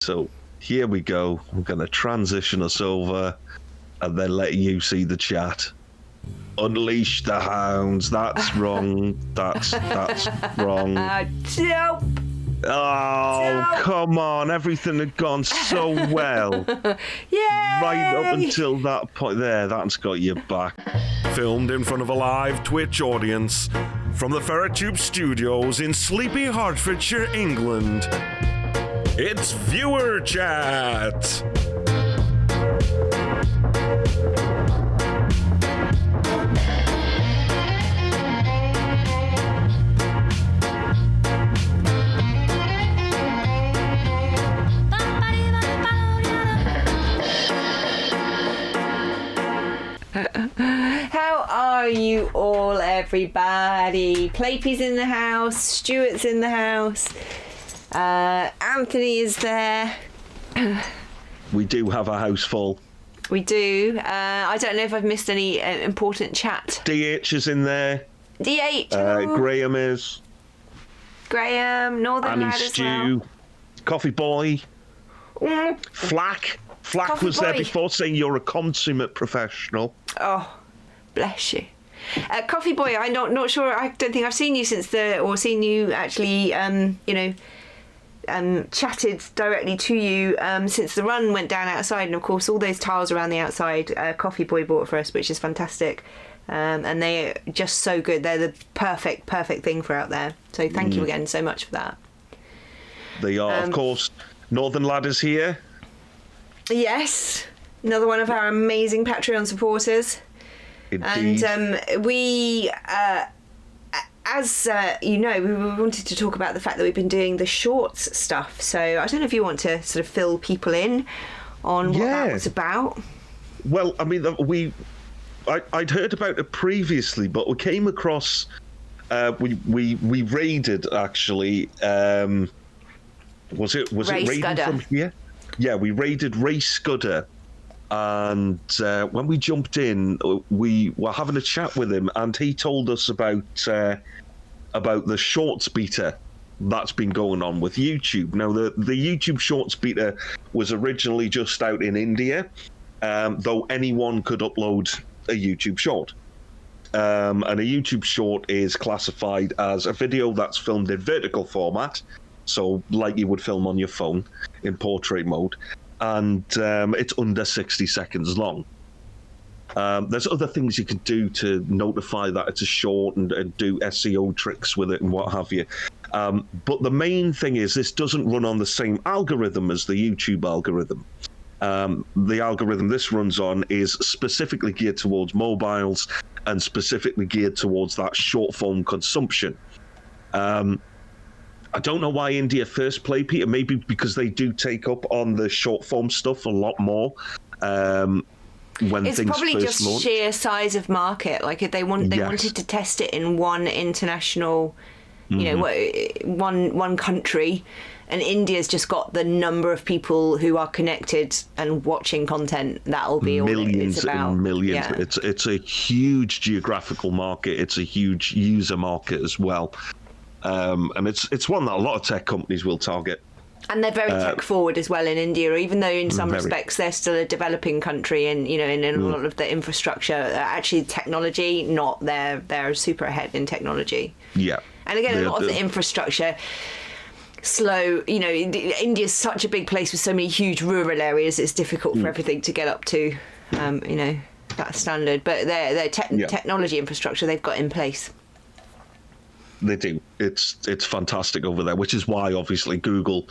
So here we go. I'm going to transition us over and then let you see the chat. Unleash the hounds. That's wrong. That's wrong. Nope. Oh, come on. Everything had gone so well. Yay! Right up until that point there, that's got you back. Filmed in front of a live Twitch audience from the FerretTube studios in sleepy Hertfordshire, England. It's Viewer Chat! How are you all, everybody? Playpies in the house, Stuart's in the house, Anthony is there. We do have a house full. We do. I don't know if I've missed any important chat. DH is in there. DH. Graham is. Graham, Northern Annie Lad as Stew. well. Coffee Boy. Flack. Flack Coffee was there Boy. before, saying you're a consummate professional. Oh, bless you. Coffee Boy, I'm not sure. I don't think I've seen you seen you actually, chatted directly to you since the run went down outside. And of course, all those tiles around the outside, Coffee Boy bought for us, which is fantastic. And they're just so good. They're the perfect thing for out there. So thank you again so much for that. They are, of course. Northern Lad is here. Yes, another one of our amazing Patreon supporters. Indeed. And we, as you know, we wanted to talk about the fact that we've been doing the shorts stuff. So I don't know if you want to sort of fill people in on what that was about. Well, I mean, I'd heard about it previously, but we came across, we raided actually. Was it Ray raiding Scudder. from here? Yeah, we raided Ray Scudder, and when we jumped in, we were having a chat with him, and he told us about the Shorts beta that's been going on with YouTube. Now, the YouTube Shorts beta was originally just out in India, though anyone could upload a YouTube Short. And a YouTube Short is classified as a video that's filmed in vertical format, so like you would film on your phone in portrait mode, and it's under 60 seconds long. There's other things you can do to notify that it's a short and do SEO tricks with it and what have you. But the main thing is this doesn't run on the same algorithm as the YouTube algorithm. The algorithm this runs on is specifically geared towards mobiles and specifically geared towards that short form consumption. I don't know why India first play, Peter. Maybe because they do take up on the short form stuff a lot more. When it's things probably first just launch. sheer size of market. Like if they wanted to test it in one international, one country, and India's just got the number of people who are connected and watching content. That'll be Millions all it's about. and millions. Yeah. It's a huge geographical market. It's a huge user market as well. And it's one that a lot of tech companies will target. And they're very tech forward as well in India, even though in some respects they're still a developing country, and in a lot of the infrastructure, actually technology, not they're super ahead in technology. Yeah. And again, a lot of the infrastructure slow. India's such a big place with so many huge rural areas. It's difficult for everything to get up to, that standard. But their technology infrastructure they've got in place. They do. It's fantastic over there, which is why obviously Google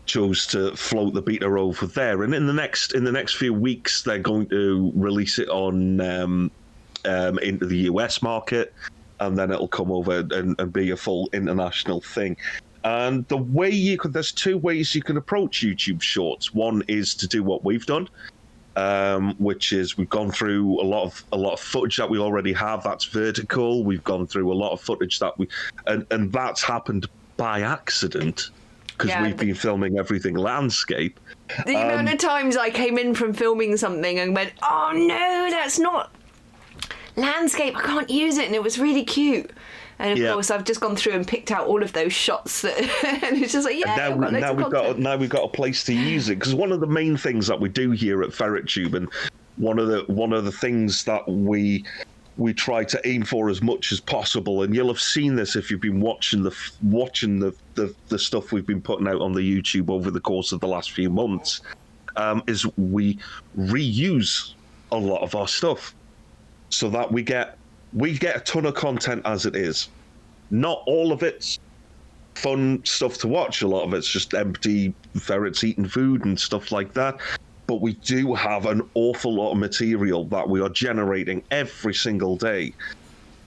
chose to float the beta over there. And in the next few weeks, they're going to release it on into the US market, and then it'll come over and be a full international thing. And there's two ways you can approach YouTube Shorts. One is to do what we've done, which is we've gone through a lot of footage that we already have that's vertical. We've gone through a lot of footage that and that's happened by accident because we've been filming everything landscape. The amount of times I came in from filming something and went, oh no, that's not landscape, I can't use it, and it was really cute. And of course, I've just gone through and picked out all of those shots that, and it's just like, yeah. Now we've got a place to use it, because one of the main things that we do here at FerretTube, and one of the things that we try to aim for as much as possible, and you'll have seen this if you've been watching the stuff we've been putting out on the YouTube over the course of the last few months, is we reuse a lot of our stuff, so that we get a ton of content as it is. Not all of it's fun stuff to watch. A lot of it's just empty ferrets eating food and stuff like that. But we do have an awful lot of material that we are generating every single day.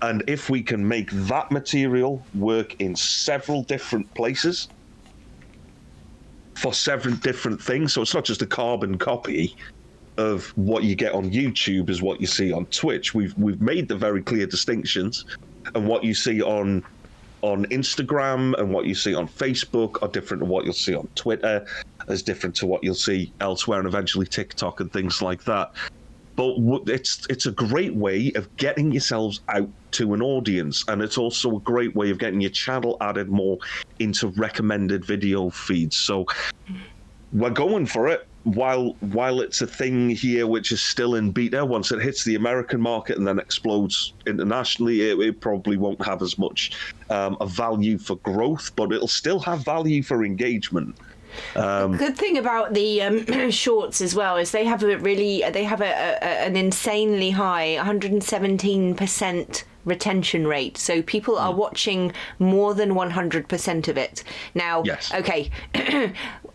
And if we can make that material work in several different places for several different things, so it's not just a carbon copy of what you get on YouTube is what you see on Twitch. We've made the very clear distinctions, and what you see on Instagram and what you see on Facebook are different to what you'll see on Twitter, is different to what you'll see elsewhere, and eventually TikTok and things like that. But it's a great way of getting yourselves out to an audience, and it's also a great way of getting your channel added more into recommended video feeds. So we're going for it. While it's a thing here which is still in beta, once it hits the American market and then explodes internationally, it probably won't have as much a value for growth, but it'll still have value for engagement. The good thing about the shorts as well is they have an insanely high 117% retention rate, so people are watching more than 100% of it now. Yes. Okay.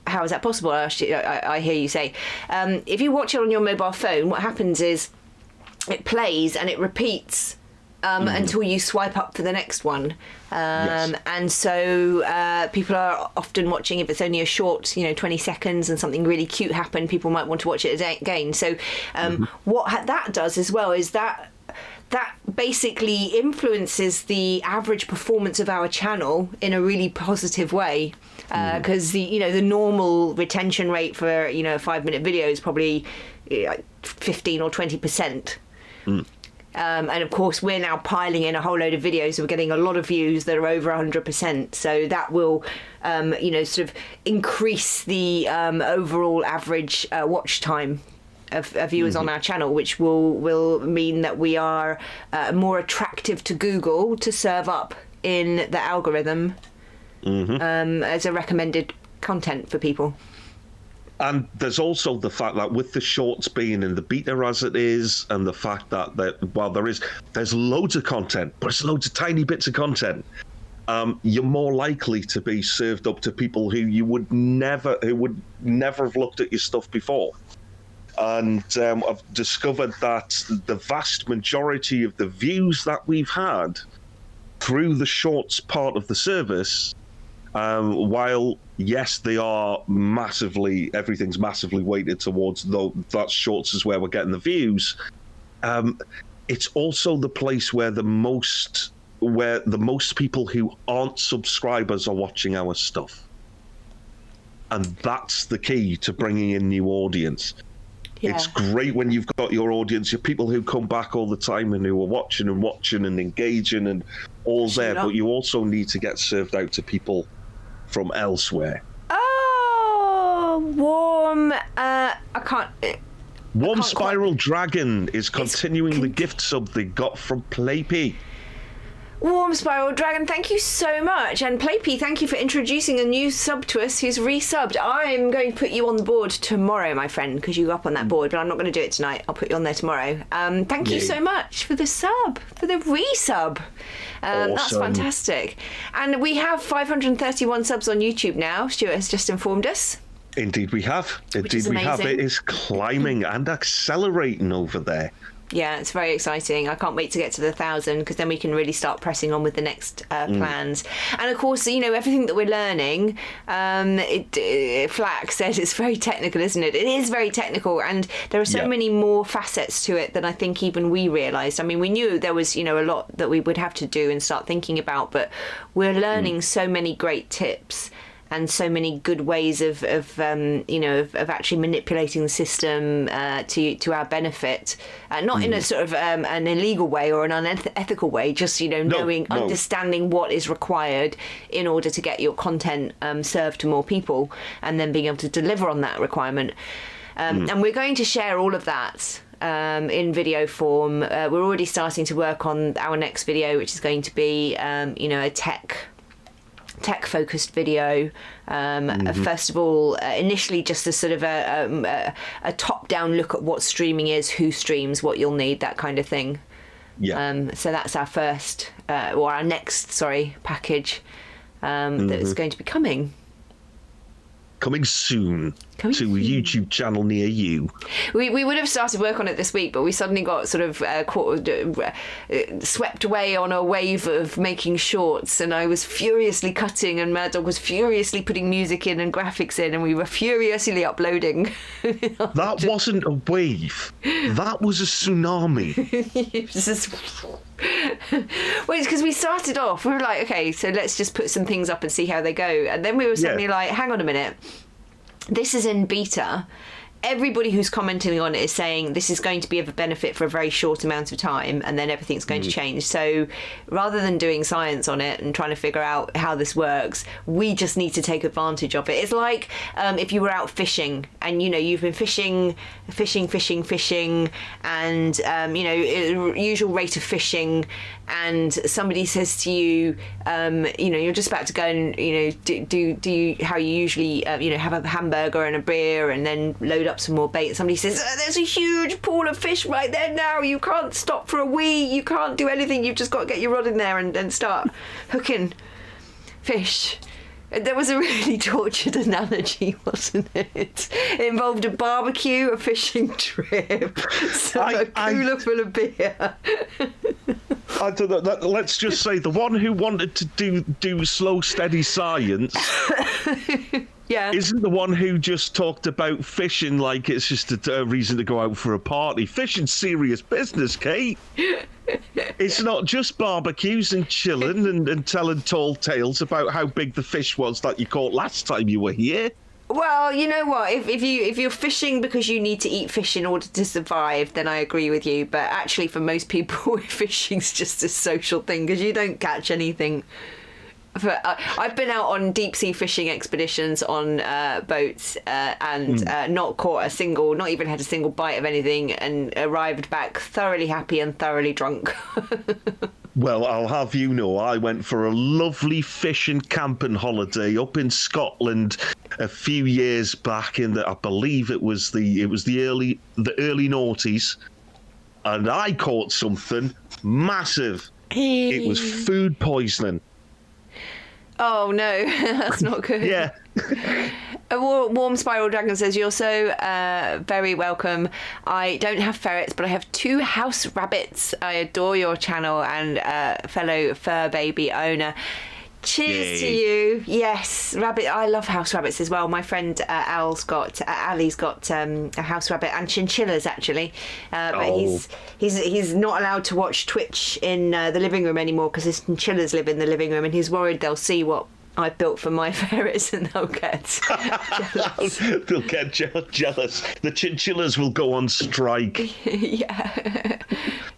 How is that possible? I hear you say. If you watch it on your mobile phone, what happens is it plays and it repeats until you swipe up for the next one. Yes. And so people are often watching, if it's only a short, 20 seconds and something really cute happened, people might want to watch it again. So what that does as well is that basically influences the average performance of our channel in a really positive way, because the normal retention rate for a 5-minute video is probably 15 or 20%. And of course we're now piling in a whole load of videos, so we're getting a lot of views that are over 100%, so that will sort of increase the overall average watch time of viewers on our channel, which will mean that we are more attractive to Google to serve up in the algorithm as a recommended content for people. And there's also the fact that with the shorts being in the beta as it is, and the fact that while there's loads of content, but it's loads of tiny bits of content, you're more likely to be served up to people who would never have looked at your stuff before. And I've discovered that the vast majority of the views that we've had through the shorts part of the service, while yes, they are everything's massively weighted towards that shorts is where we're getting the views. It's also the place where the most people who aren't subscribers are watching our stuff, and that's the key to bringing in new audience. Yeah. It's great when you've got your audience, your people who come back all the time and who are watching and engaging and all there, but you also need to get served out to people from elsewhere. Oh, warm. Warm Spiral Dragon is continuing the gift sub they got from Playpy. Warm Spiral Dragon, thank you so much. And Playpy, thank you for introducing a new sub to us who's resubbed. I'm going to put you on the board tomorrow, my friend, because you're up on that board, but I'm not going to do it tonight. I'll put you on there tomorrow. Thank you so much for the sub, for the resub. Awesome. That's fantastic. And we have 531 subs on YouTube now. Stuart has just informed us. Indeed we have. Indeed we have. It is climbing and accelerating over there. Yeah, it's very exciting. I can't wait to get to the 1,000, because then we can really start pressing on with the next plans. And of course, everything that we're learning, Flack says it's very technical, isn't it? It is very technical, and there are so many more facets to it than I think even we realised. I mean, we knew there was, a lot that we would have to do and start thinking about, but we're learning so many great tips. and so many good ways of actually manipulating the system to our benefit, not in a sort of an illegal way or an unethical way, just understanding what is required in order to get your content served to more people, and then being able to deliver on that requirement. And we're going to share all of that in video form. We're already starting to work on our next video, which is going to be a tech focused video. First of all, initially just a sort of a top down look at what streaming is, who streams, what you'll need, that kind of thing. So that's our first or our next package that's going to be coming soon to a YouTube channel near you. We would have started work on it this week, but we suddenly got sort of swept away on a wave of making shorts, and I was furiously cutting, and MahdDogg was furiously putting music in and graphics in, and we were furiously uploading. That wasn't a wave. That was a tsunami. It was just... Well, it's because we started off, we were like, okay, so let's just put some things up and see how they go. And then we were suddenly like, hang on a minute, this is in beta. Everybody who's commenting on it is saying this is going to be of a benefit for a very short amount of time, and then everything's going to change. So rather than doing science on it and trying to figure out how this works, we just need to take advantage of it. It's like if you were out fishing and you've been fishing, and usual rate of fishing, and somebody says to you, you're just about to go and do how you usually have a hamburger and a beer and then load up some more bait. Somebody says, there's a huge pool of fish right there now, you can't stop for a wee, you can't do anything, you've just got to get your rod in there and start hooking fish. There was a really tortured analogy, wasn't it? It involved a barbecue, a fishing trip, a cooler full of beer. I don't know. Let's just say the one who wanted to do slow, steady science isn't the one who just talked about fishing like it's just a reason to go out for a party. Fishing's serious business, Kate. It's not just barbecues and chilling and telling tall tales about how big the fish was that you caught last time you were here. Well, you know what? If you're fishing because you need to eat fish in order to survive, then I agree with you. But actually, for most people, fishing's just a social thing because you don't catch anything. I've been out on deep sea fishing expeditions on boats and not even had a single bite of anything, and arrived back thoroughly happy and thoroughly drunk. Well, I'll have you know, I went for a lovely fishing camping holiday up in Scotland a few years back I believe it was the early noughties, and I caught something massive. It was food poisoning. Oh no, that's not good. Yeah. A warm spiral dragon says, you're so very welcome. I don't have ferrets, but I have 2 house rabbits. I adore your channel and fellow fur baby owner. Cheers to you. Yes, rabbit. I love house rabbits as well. My friend Ali's got a house rabbit and chinchillas actually, but he's not allowed to watch Twitch in the living room anymore because his chinchillas live in the living room, and he's worried they'll see what I've built for my ferrets and they'll get jealous. They'll get jealous. The chinchillas will go on strike. Yeah.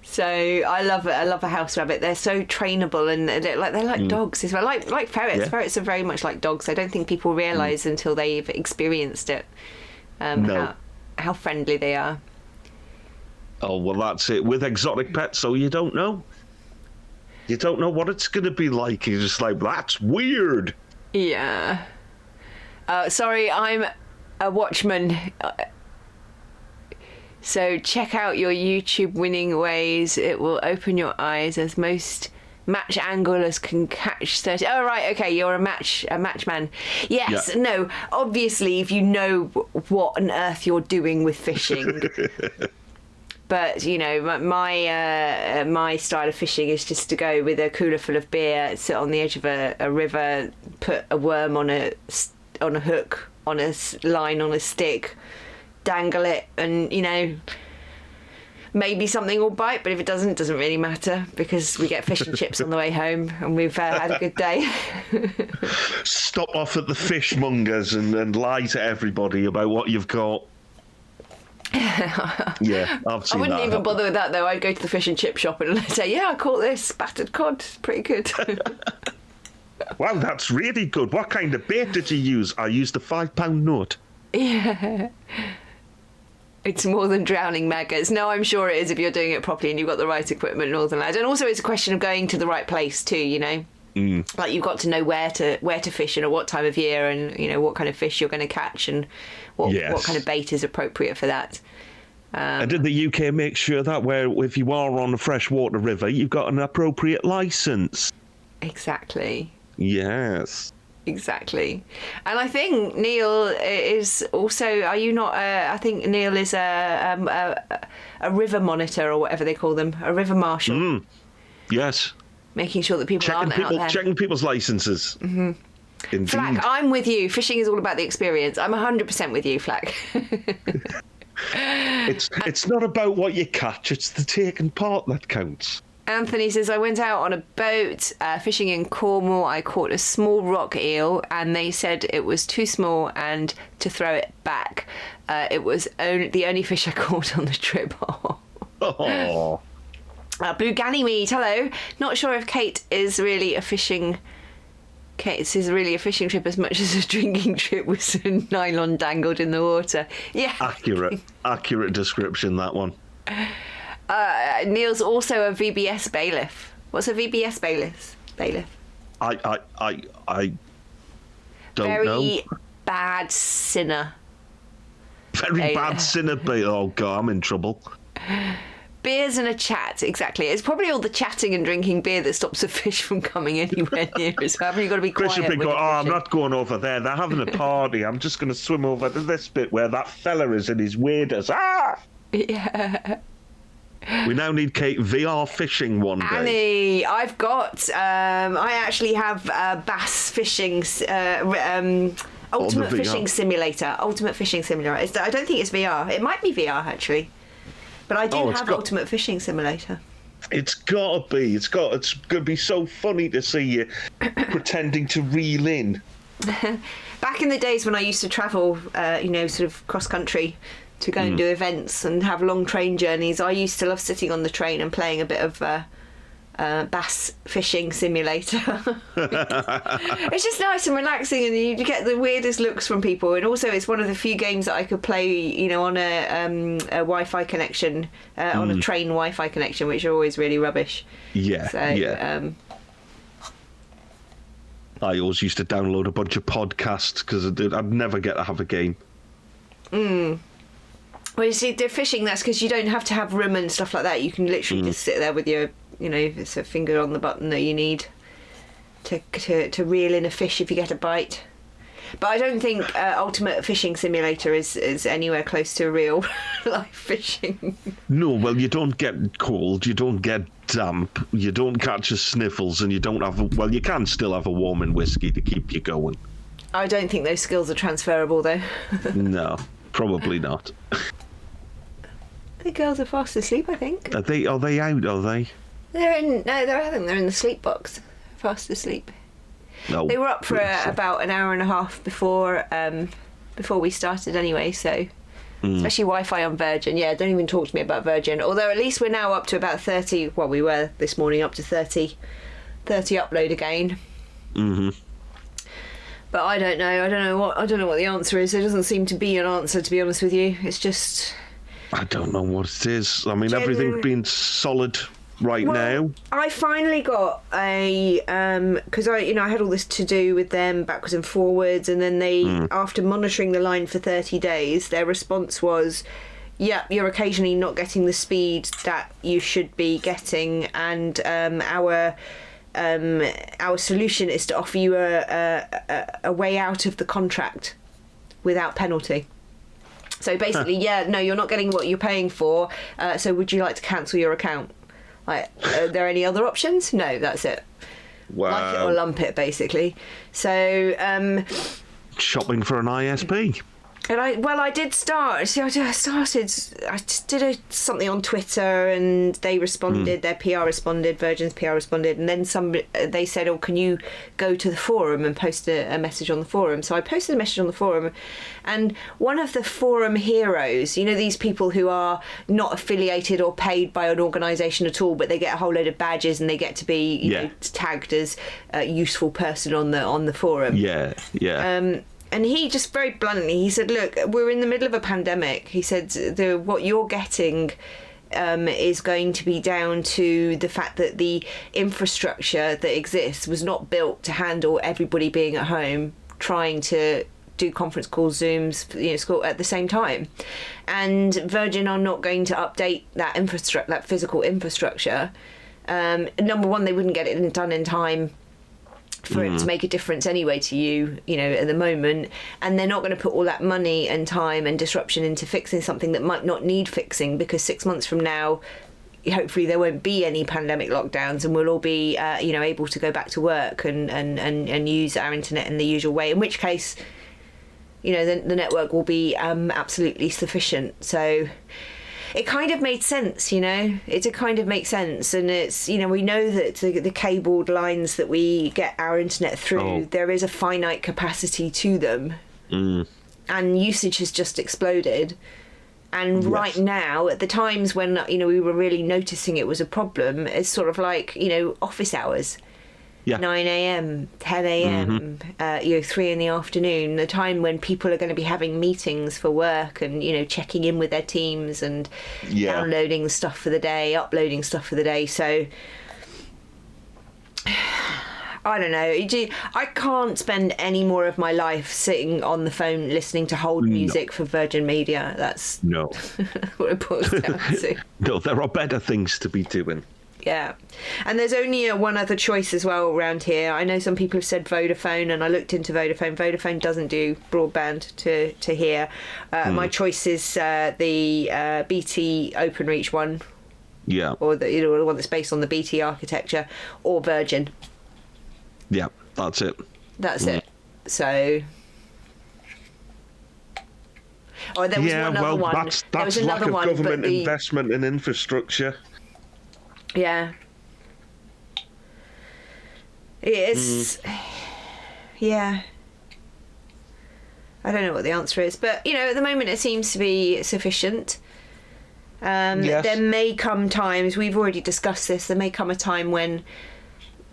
So I love a house rabbit. They're so trainable, and they're like dogs as well. Like ferrets. Yeah. Ferrets are very much like dogs. I don't think people realise until they've experienced it how friendly they are. Oh well, that's it with exotic pets. So you don't know. You don't know what it's going to be like. You're just like, that's weird. Yeah. Sorry, I'm a watchman. So check out your YouTube winning ways. It will open your eyes as most match anglers can catch 30. Oh, right. Okay. You're a matchman. Yes. Yeah. No. Obviously, if you know what on earth you're doing with fishing. But, you know, my style of fishing is just to go with a cooler full of beer, sit on the edge of a river, put a worm on a hook, on a line, on a stick, dangle it, and, you know, maybe something will bite, but if it doesn't really matter because we get fish and chips on the way home and we've had a good day. Stop off at the fishmongers and lie to everybody about what you've got. Yeah, I've seen that. I wouldn't even bother with that though. I'd go to the fish and chip shop and I'd say, yeah, I caught this battered cod. It's pretty good. Wow, that's really good. What kind of bait did you use? I used a £5 note. Yeah. It's more than drowning maggots. No, I'm sure it is if you're doing it properly and you've got the right equipment and all that. And also it's a question of going to the right place too, you know. Like you've got to know where to fish and at what time of year and, you know, what kind of fish you're going to catch and what kind of bait is appropriate for that. And did the UK make sure that if you are on a freshwater river, you've got an appropriate licence? Exactly. Yes. Exactly. And I think Neil is also, are you not, I think Neil is a river monitor or whatever they call them, a river marshal. Yes. Making sure that people aren't out there. Checking people's licences. Mm-hmm. Indeed. Flack, I'm with you. Fishing is all about the experience. I'm 100% with you, Flack. It's not about what you catch, it's the taking part that counts. Anthony says, I went out on a boat fishing in Cornwall. I caught a small rock eel and they said it was too small and to throw it back. It was the only fish I caught on the trip. Oh. Blue Ganymede, hello. Not sure if Kate is really a fishing... Kate's is really a fishing trip as much as a drinking trip with some nylon dangled in the water. Yeah. Accurate description, that one. Neil's also a VBS bailiff. What's a VBS bailiff? I don't know. Very bad sinner. Very bad sinner bailiff. Oh God, I'm in trouble. Beers and a chat, exactly. It's probably all the chatting and drinking beer that stops a fish from coming anywhere near as well. You've got to be quiet. Chris would be going, I'm not going over there. They're having a party. I'm just going to swim over to this bit where that fella is in his waders. Ah! Yeah. We now need Kate VR fishing one day. Annie, I've got. I actually have bass fishing. Ultimate Fishing Simulator. Ultimate Fishing Simulator. I don't think it's VR. It might be VR actually. But I do have Ultimate Fishing Simulator. It's got to be. It's going to be so funny to see you pretending to reel in. Back in the days when I used to travel, sort of cross-country to go and do events and have long train journeys, I used to love sitting on the train and playing a bit of bass fishing simulator. It's just nice and relaxing and you get the weirdest looks from people, and also it's one of the few games that I could play on a Wi-Fi connection, on a train Wi-Fi connection, which are always really rubbish. I always used to download a bunch of podcasts because I'd never get to have a game. Well, you see, the fishing, that's because you don't have to have room and stuff like that. You can literally just sit there with your it's a finger on the button that you need to reel in a fish if you get a bite. But I don't think Ultimate Fishing Simulator is anywhere close to real life fishing. No, well, you don't get cold, you don't get damp, you don't catch a sniffles, and you don't have... Well, you can still have a warming whiskey to keep you going. I don't think those skills are transferable, though. No, probably not. The girls are fast asleep, I think. Are they out, are they? They're in the sleep box, fast asleep. No, they were up for about an hour and a half before we started anyway, so especially Wi-Fi on Virgin. Yeah, don't even talk to me about Virgin. Although at least we're now up to about 30, well, we were this morning up to 30 upload again. Mm-hmm. But I don't know what the answer is. There doesn't seem to be an answer, to be honest with you. It's just... I don't know what it is. I mean, everything's been solid now. I finally got a because I had all this to do with them backwards and forwards, and then they after monitoring the line for 30 days, their response was, "Yeah, you're occasionally not getting the speed that you should be getting, and our solution is to offer you a way out of the contract without penalty." So basically, you're not getting what you're paying for, so would you like to cancel your account? Like, are there any other options? No, that's it. Wow. Like it or lump it, basically. So... shopping for an ISP. And I did start. See, I just did something on Twitter, and they responded. Their PR responded. Virgin's PR responded, and then they said, "Oh, can you go to the forum and post a message on the forum?" So I posted a message on the forum, and one of the forum heroes, you know, these people who are not affiliated or paid by an organisation at all, but they get a whole load of badges and they get to be you know, tagged as a useful person on the forum. Yeah. And he just very bluntly, he said, look, we're in the middle of a pandemic. He said, what you're getting is going to be down to the fact that the infrastructure that exists was not built to handle everybody being at home trying to do conference calls, Zooms, you know, school at the same time. And Virgin are not going to update that physical infrastructure. Number one, they wouldn't get it done in time for it to make a difference anyway to you know, at the moment, and they're not going to put all that money and time and disruption into fixing something that might not need fixing, because 6 months from now, hopefully there won't be any pandemic lockdowns and we'll all be you know, able to go back to work and use our internet in the usual way, in which case, you know, the network will be absolutely sufficient. So it kind of made sense, you know. It kind of makes sense, and it's, you know, we know that the cabled lines that we get our internet through, there is a finite capacity to them, and usage has just exploded. And right now, at the times when, you know, we were really noticing it was a problem, it's sort of like, you know, office hours. 9 a.m, 10 a.m, you know, 3 in the afternoon, the time when people are going to be having meetings for work and, you know, checking in with their teams and downloading stuff for the day, uploading stuff for the day. So I don't know. I can't spend any more of my life sitting on the phone listening to hold music for Virgin Media. That's what it boils down to. No, there are better things to be doing. Yeah, and there's only one other choice as well around here. I know some people have said Vodafone, and I looked into Vodafone. Vodafone doesn't do broadband to here. My choice is the BT OpenReach one. Yeah. Or the one that's based on the BT architecture, or Virgin. Yeah, that's it. That's it. So. Oh, there was another one. That's lack of government investment in infrastructure. Yeah. It's... Yeah. I don't know what the answer is, but, you know, at the moment it seems to be sufficient. There may come times, we've already discussed this, there may come a time when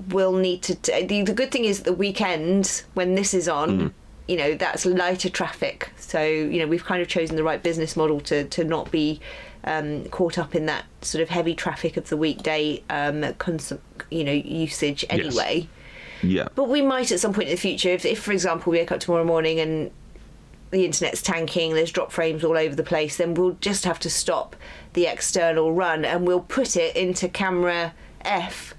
we'll need to... The good thing is the weekend, when this is on, you know, that's lighter traffic. So, you know, we've kind of chosen the right business model to not be... caught up in that sort of heavy traffic of the weekday, usage anyway. Yeah. But we might at some point in the future, if for example, we wake up tomorrow morning and the internet's tanking, there's drop frames all over the place, then we'll just have to stop the external run and we'll put it into camera F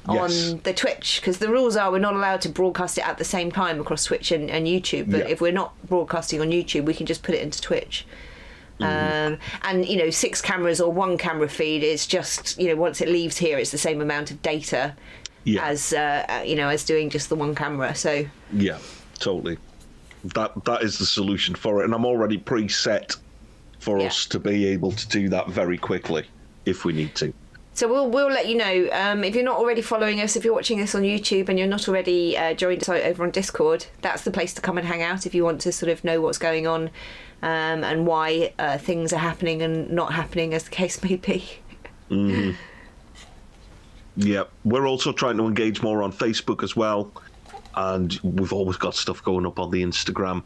on the Twitch, because the rules are we're not allowed to broadcast it at the same time across Twitch and YouTube. But if we're not broadcasting on YouTube, we can just put it into Twitch. And, you know, 6 cameras or 1 camera feed is just, you know, once it leaves here, it's the same amount of data as, you know, as doing just the 1 camera. So yeah, totally. That is the solution for it. And I'm already preset for us to be able to do that very quickly if we need to. So we'll let you know. If you're not already following us, if you're watching this on YouTube and you're not already joined us over on Discord, that's the place to come and hang out if you want to sort of know what's going on. And why things are happening and not happening, as the case may be. Yeah, we're also trying to engage more on Facebook as well, and we've always got stuff going up on the Instagram.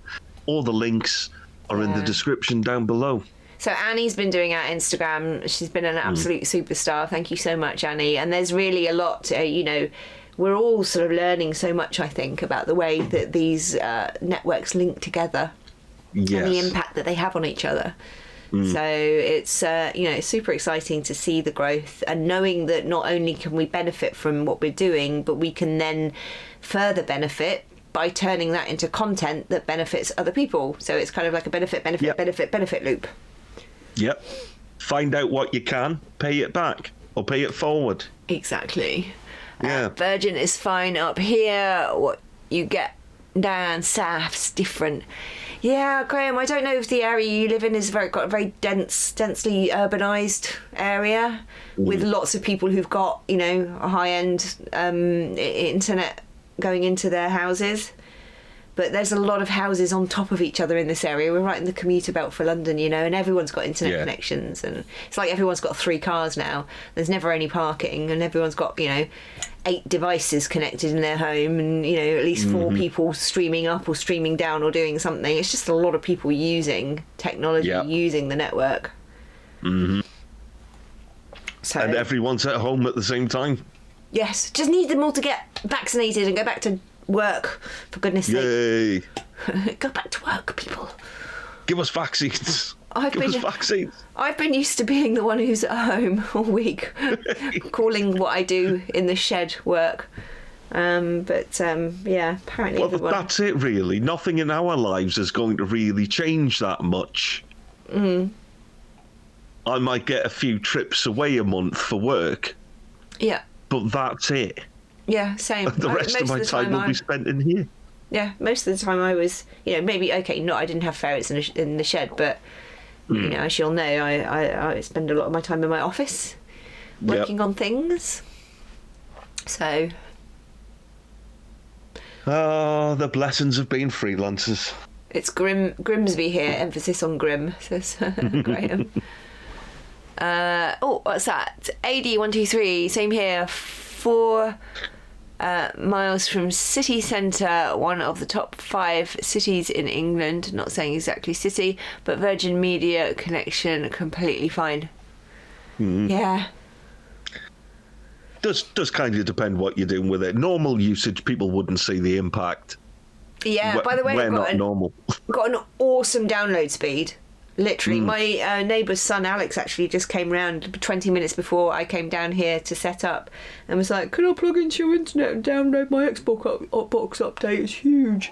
All the links are in the description down below. So Annie's been doing our Instagram. She's been an absolute superstar. Thank you so much, Annie. And there's really a lot, you know, we're all sort of learning so much, I think, about the way that these networks link together. And the impact that they have on each other. So it's you know, it's super exciting to see the growth and knowing that not only can we benefit from what we're doing, but we can then further benefit by turning that into content that benefits other people. So it's kind of like a benefit loop. Yep. Find out what you can, pay it back or pay it forward. Exactly. Virgin is fine up here. What you get down south's different. Yeah, Graham, I don't know if the area you live in is got a very densely urbanised area with lots of people who've got, you know, a high-end internet going into their houses. But there's a lot of houses on top of each other in this area. We're right in the commuter belt for London, you know, and everyone's got internet connections. And it's like everyone's got 3 cars now. There's never any parking, and everyone's got, you know, 8 devices connected in their home, and, you know, at least 4 people streaming up or streaming down or doing something. It's just a lot of people using technology, using the network. So, and everyone's at home at the same time. Yes, just need them all to get vaccinated and go back to work, for goodness sake. Yay! Go back to work, people. Give us vaccines. I've been used to being the one who's at home all week, calling what I do in the shed work. But apparently everyone... that's it, really. Nothing in our lives is going to really change that much. I might get a few trips away a month for work. Yeah. But that's it. Yeah, same. The rest of my time will be spent in here. Yeah, most of the time I was, you know, maybe, okay, I didn't have ferrets in the shed, but, you know, as you'll know, I spend a lot of my time in my office working on things. So... Oh, the blessings of being freelancers. It's Grimsby here, emphasis on grim, says Graham. What's that? AD123, same here. 4 miles from city centre, one of the top 5 cities in England. Not saying exactly city, but Virgin Media connection completely fine. Yeah. Does kind of depend what you're doing with it. Normal usage, people wouldn't see the impact. Yeah. By the way, we're not normal. Got an awesome download speed. Literally, my neighbour's son Alex actually just came round 20 minutes before I came down here to set up, and was like, "Can I plug into your internet and download my Xbox update? It's huge."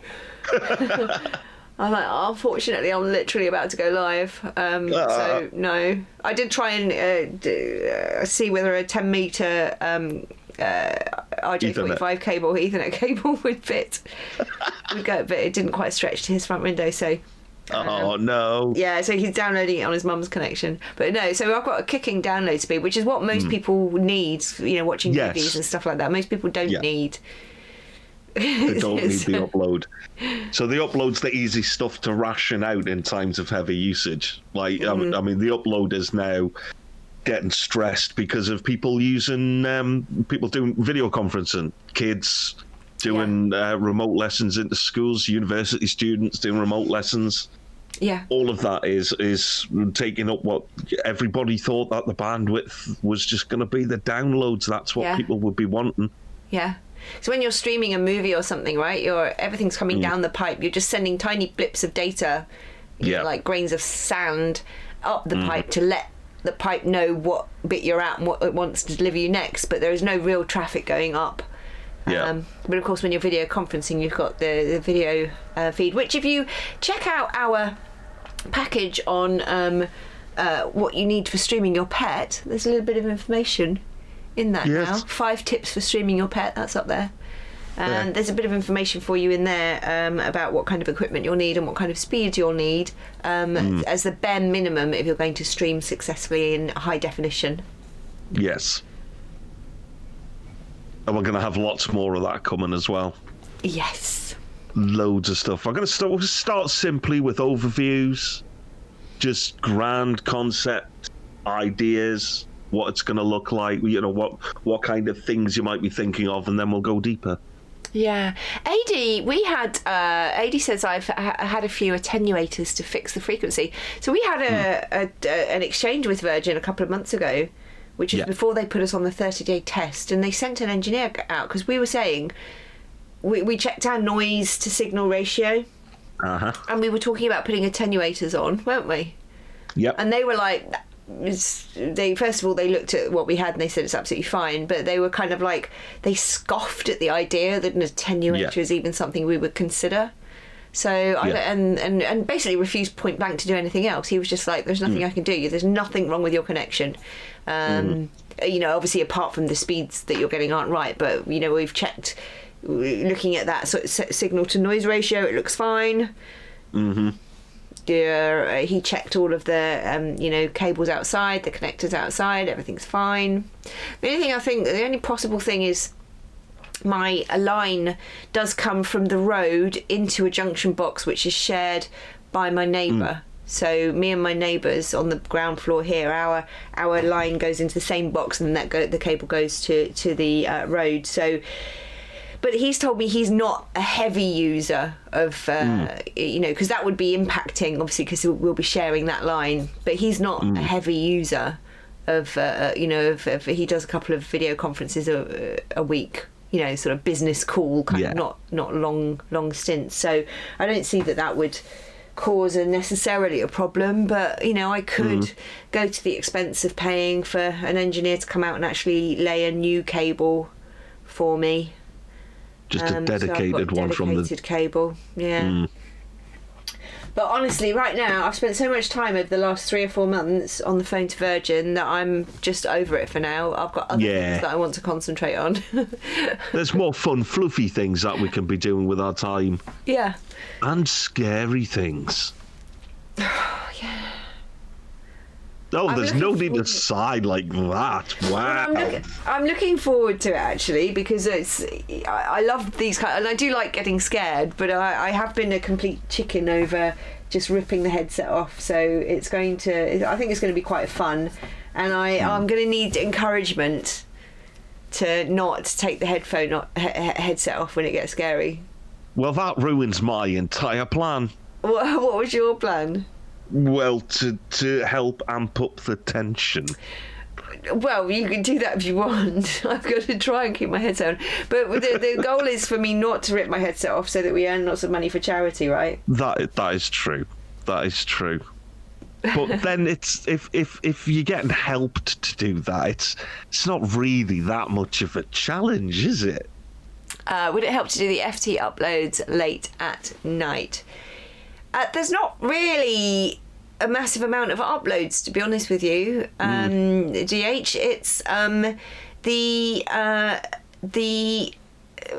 I'm like, unfortunately, I'm literally about to go live. So no, I did try and see whether a 10 metre RJ45 cable, Ethernet cable would fit. Would go, but it didn't quite stretch to his front window, so. Oh no! Yeah, so he's downloading it on his mum's connection, but no. So I've got a kicking download speed, which is what most people need. You know, watching movies and stuff like that. Most people don't need. They don't need the upload. So the upload's the easy stuff to ration out in times of heavy usage. Like I mean, the upload is now getting stressed because of people using people doing video conferencing, kids doing remote lessons into schools, university students doing remote lessons. Yeah. All of that is taking up what everybody thought that the bandwidth was just going to be the downloads. That's what people would be wanting. Yeah. So when you're streaming a movie or something, right, everything's coming down the pipe. You're just sending tiny blips of data, you know, like grains of sand, up the pipe to let the pipe know what bit you're at and what it wants to deliver you next. But there is no real traffic going up. But of course, when you're video conferencing, you've got the video feed, which if you check out our package on what you need for streaming your pet, there's a little bit of information in that now. 5 tips for streaming your pet, that's up there. And there's a bit of information for you in there about what kind of equipment you'll need and what kind of speeds you'll need as the bare minimum if you're going to stream successfully in high definition. Yes. And we're going to have lots more of that coming as well. Yes. Loads of stuff. I'm going to start simply with overviews, just grand concept ideas, what it's going to look like, you know, what kind of things you might be thinking of, and then we'll go deeper. Yeah. AD says I've had a few attenuators to fix the frequency. So we had an exchange with Virgin a couple of months ago, which is before they put us on the 30-day test, and they sent an engineer out because we were saying we checked our noise to signal ratio, and we were talking about putting attenuators on, weren't we? Yep. And they were like, first of all, they looked at what we had and they said it's absolutely fine, but they were kind of like, they scoffed at the idea that an attenuator is even something we would consider. So and basically refused point blank to do anything else. He was just like, there's nothing I can do. There's nothing wrong with your connection. You know, obviously apart from the speeds that you're getting aren't right, but you know, we've checked looking at that sort of signal to noise ratio, it looks fine. Mm-hmm. He checked all of the cables outside, the connectors outside, everything's fine. The only possible thing is my line does come from the road into a junction box which is shared by my neighbour. So me and my neighbours on the ground floor here, our line goes into the same box, and the cable goes to the road. So, but he's told me he's not a heavy user of, because that would be impacting, obviously, because we'll be sharing that line. But he's not a heavy user of, he does a couple of video conferences a week, sort of business call, kind of not long stints. So I don't see that would cause necessarily a problem, but I could go to the expense of paying for an engineer to come out and actually lay a new cable for me. Just a dedicated one from the cable. But honestly, right now, I've spent so much time over the last 3 or 4 months on the phone to Virgin that I'm just over it for now. I've got other things that I want to concentrate on. There's more fun, fluffy things that we can be doing with our time. Yeah. And scary things. Yeah. Oh, there's no need to sigh like that. Wow. I'm looking forward to it, actually, because I love these and I do like getting scared, but I have been a complete chicken over just ripping the headset off. So I think it's going to be quite fun, and I'm going to need encouragement to not take the headset off when it gets scary. Well, that ruins my entire plan. What was your plan? Well, to help amp up the tension. Well, you can do that if you want. I'm going to try and keep my headset on. But the goal is for me not to rip my headset off so that we earn lots of money for charity, right? That is true. That is true. But then it's if you're getting helped to do that, it's not really that much of a challenge, is it? Would it help to do the FT uploads late at night? There's not really a massive amount of uploads, to be honest with you. DH, it's the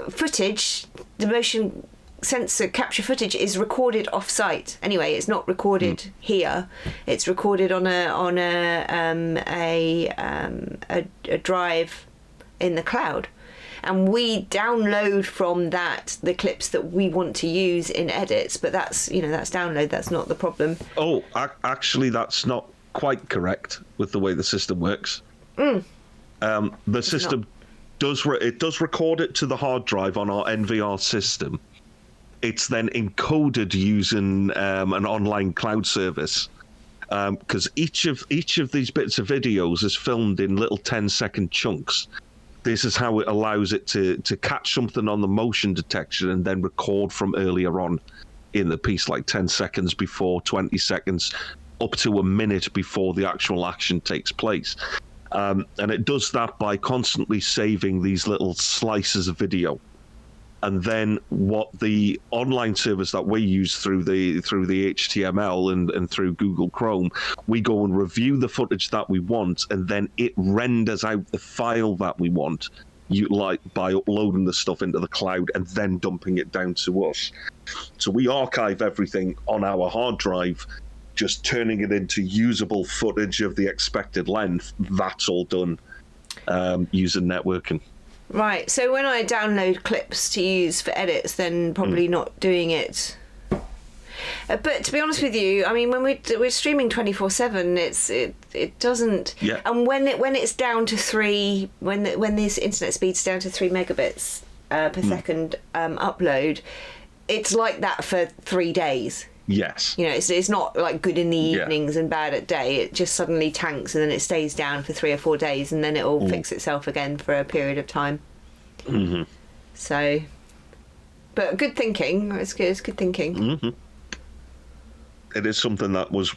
footage, the motion sensor capture footage is recorded off-site. Anyway, it's not recorded here. It's recorded on a drive in the cloud. And we download from that the clips that we want to use in edits, but that's download. That's not the problem. Oh, actually, that's not quite correct with the way the system works. The system does record it to the hard drive on our NVR system. It's then encoded using an online cloud service. Because each of these bits of videos is filmed in little 10-second chunks. This is how it allows it to catch something on the motion detection and then record from earlier on in the piece, like 10 seconds before, 20 seconds, up to a minute before the actual action takes place. And it does that by constantly saving these little slices of video. And then what the online service that we use through the HTML and through Google Chrome, we go and review the footage that we want, and then it renders out the file that we want, by uploading the stuff into the cloud and then dumping it down to us. So we archive everything on our hard drive, just turning it into usable footage of the expected length. That's all done using networking. Right, so when I download clips to use for edits, then probably not doing it. But to be honest with you, I mean, when we're streaming 24/7, it doesn't. Yeah. And when it's down to 3, when this internet speed's down to 3 megabits per second upload, it's like that for 3 days. Yes. It's not like good in the evenings and bad at day. It just suddenly tanks and then it stays down for 3 or 4 days and then it will fix itself again for a period of time. Mm-hmm. So, but good thinking. It's good thinking. Mm-hmm. It is something that was,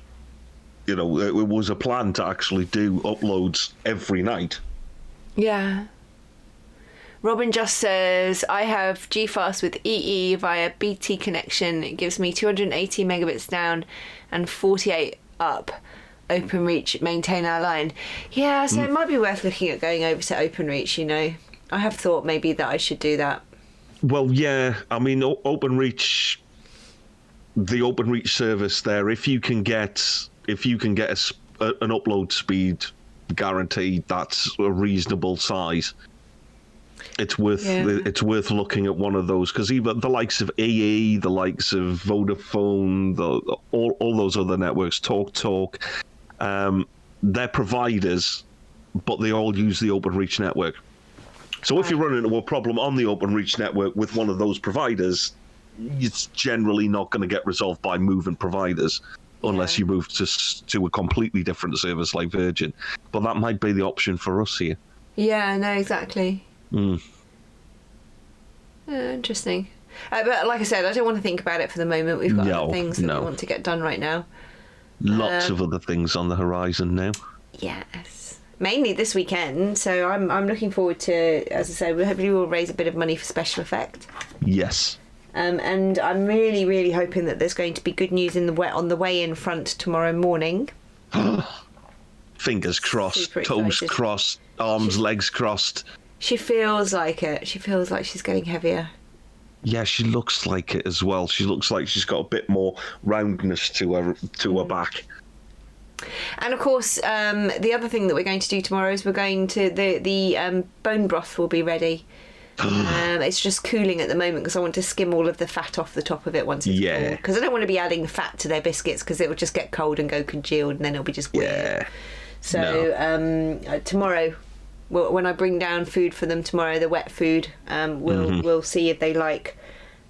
it was a plan to actually do uploads every night. Yeah. Robin just says, I have GFast with EE via BT connection. It gives me 280 megabits down and 48 up. OpenReach, maintain our line. Yeah, so it might be worth looking at going over to OpenReach, I have thought maybe that I should do that. Well, yeah. I mean, OpenReach, the OpenReach service there, if you can get an upload speed guaranteed that's a reasonable size, it's worth looking at one of those, because even the likes of EE, the likes of Vodafone, all those other networks, TalkTalk, they're providers, but they all use the OpenReach network. So if you run into a problem on the OpenReach network with one of those providers, it's generally not going to get resolved by moving providers unless you move to a completely different service like Virgin. But that might be the option for us here. Yeah, no, exactly. Interesting. But like I said, I don't want to think about it for the moment. We've got other things that we want to get done right now. Lots of other things on the horizon now. Yes. Mainly this weekend, so I'm looking forward to, as I say, hopefully we'll raise a bit of money for special effect. Yes. And I'm really, really hoping that there's going to be good news on the way in front tomorrow morning. Fingers crossed, toes crossed, arms, legs crossed. She feels like it. She feels like she's getting heavier. Yeah, she looks like it as well. She looks like she's got a bit more roundness to her back. And of course, the other thing that we're going to do tomorrow is we're going to the bone broth will be ready. It's just cooling at the moment because I want to skim all of the fat off the top of it once it's cool. Because I don't want to be adding fat to their biscuits because it will just get cold and go congealed and then it'll be just weird. Yeah. So tomorrow, when I bring down food for them tomorrow, the wet food, we'll see if they like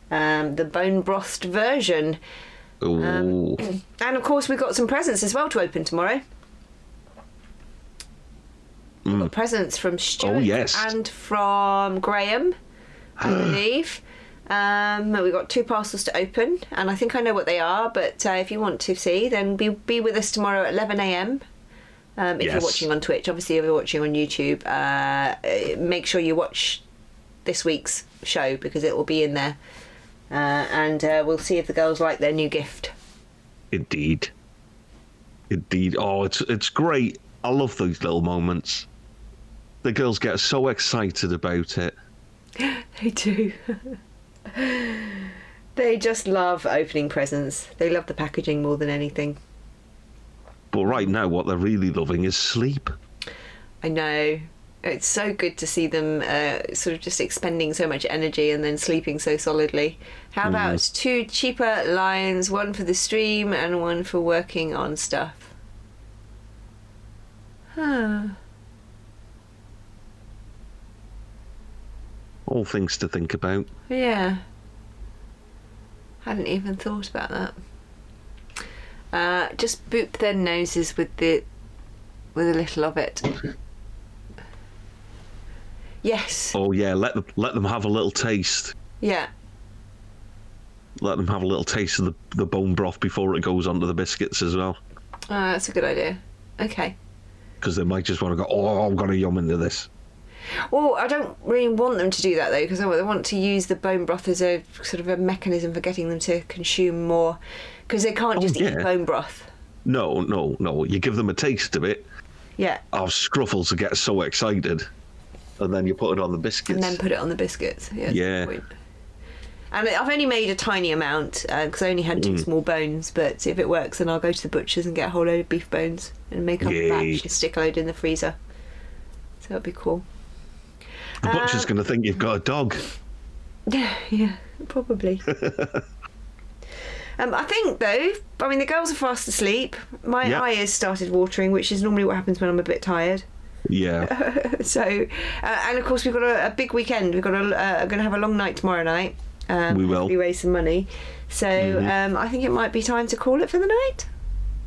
the bone brothed version. And of course we've got some presents as well to open tomorrow. We've got presents from Stuart and from Graham, I believe. We've got 2 parcels to open, and I think I know what they are, but if you want to see, then be with us tomorrow at 11 a.m. If you're watching on Twitch. Obviously, if you're watching on YouTube, make sure you watch this week's show because it will be in there. And we'll see if the girls like their new gift. Indeed. Oh, it's great. I love those little moments. The girls get so excited about it. They do. They just love opening presents. They love the packaging more than anything. But right now, what they're really loving is sleep. I know. It's so good to see them sort of just expending so much energy and then sleeping so solidly. How about 2 cheaper lines, 1 for the stream and 1 for working on stuff? All things to think about. Yeah. Hadn't even thought about that. Just boop their noses with a little of it. Yes. Oh yeah, let them have a little taste. Yeah. Let them have a little taste of the bone broth before it goes onto the biscuits as well. That's a good idea. Okay. Because they might just want to go, oh, I'm going to yum into this. Well, I don't really want them to do that though, because I want to use the bone broth as a sort of a mechanism for getting them to consume more, because they can't just eat bone broth. No. You give them a taste of it. Yeah. Our scruffles will get so excited. And then you put it on the biscuits. And then put it on the biscuits. Yeah. And I've only made a tiny amount because I only had 2 small bones. But if it works, then I'll go to the butcher's and get a whole load of beef bones and make up a batch and stick a load in the freezer. So that'd be cool. The butcher's going to think you've got a dog. Yeah, probably. I think, though, the girls are fast asleep. My eye has started watering, which is normally what happens when I'm a bit tired. Yeah. So, and of course we've got a big weekend. We've got going to have a long night tomorrow night. We will. We raise some money. So I think it might be time to call it for the night.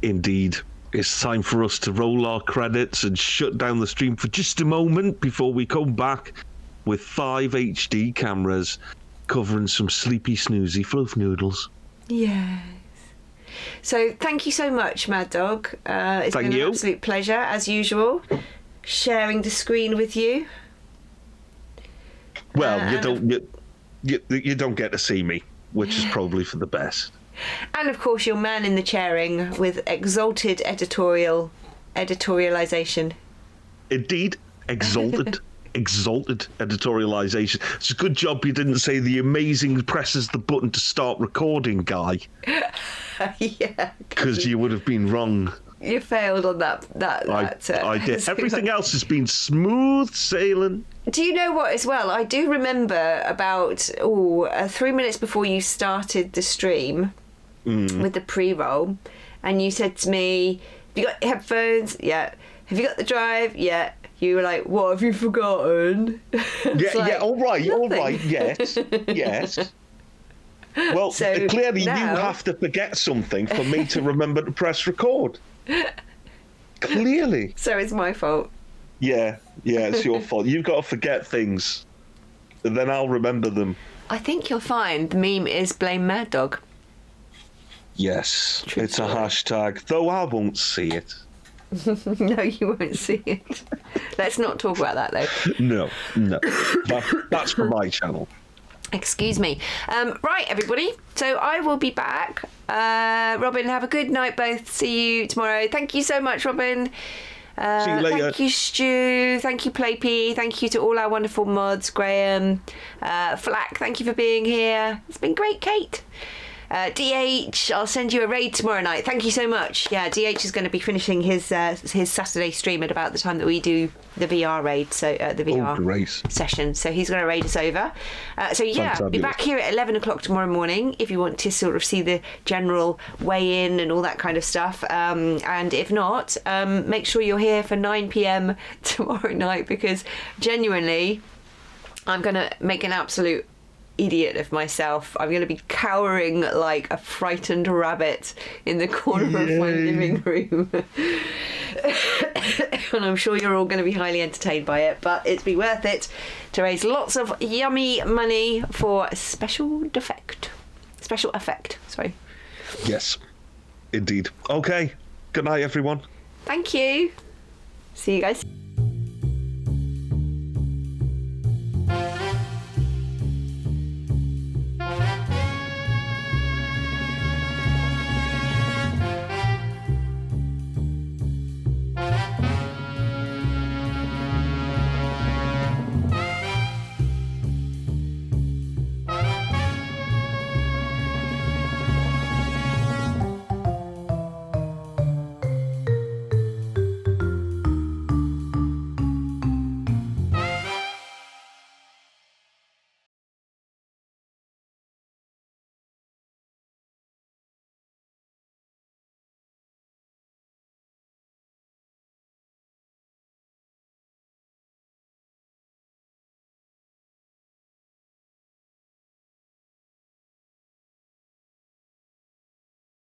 Indeed. It's time for us to roll our credits and shut down the stream for just a moment before we come back with 5 HD cameras covering some sleepy, snoozy fluff noodles. Yes. So thank you so much, MahdDogg. It's been an absolute pleasure, as usual, sharing the screen with you. Well, you don't get to see me, which is probably for the best. And of course, your man in the chairing with exalted editorialization. Indeed, exalted. exalted editorialization. It's a good job you didn't say the amazing presses the button to start recording guy. Yeah. Because you would have been wrong. You failed on that. I did. Everything else has been smooth sailing. Do you know what, as well? I do remember about 3 minutes before you started the stream with the pre-roll, and you said to me, have you got headphones? Yeah. Have you got the drive? Yeah. You were like, what have you forgotten? Yeah, all right, yes. Well, So clearly now- you have to forget something for me to remember to press record. Clearly. So it's my fault. Yeah, it's your fault. You've got to forget things, and then I'll remember them. I think you'll find the meme is blame MahdDogg. Yes, True it's a story. hashtag, though I won't see it. No, you won't see it. Let's not talk about that, though. No. That's for my channel. Excuse me. Right, everybody. So I will be back. Robin, have a good night both. See you tomorrow. Thank you so much, Robin. See you later. Thank you, Stu. Thank you, Playpy. Thank you to all our wonderful mods. Graham, Flack, thank you for being here. It's been great, Kate. DH, I'll send you a raid tomorrow night. Thank you so much. Yeah, DH is going to be finishing his Saturday stream at about the time that we do the VR raid, so the VR great. session. So he's going to raid us over. So yeah, be Fantabulous. back here at 11 o'clock tomorrow morning if you want to sort of see the general weigh-in and all that kind of stuff. And if not, make sure you're here for 9 p.m. tomorrow night, because genuinely, I'm going to make an absolute idiot of myself. I'm going to be cowering like a frightened rabbit in the corner of my living room. And I'm sure you're all going to be highly entertained by it, but it's be worth it to raise lots of yummy money for special effect. Sorry. Yes, indeed. Okay. Good night, everyone. Thank you. See you guys.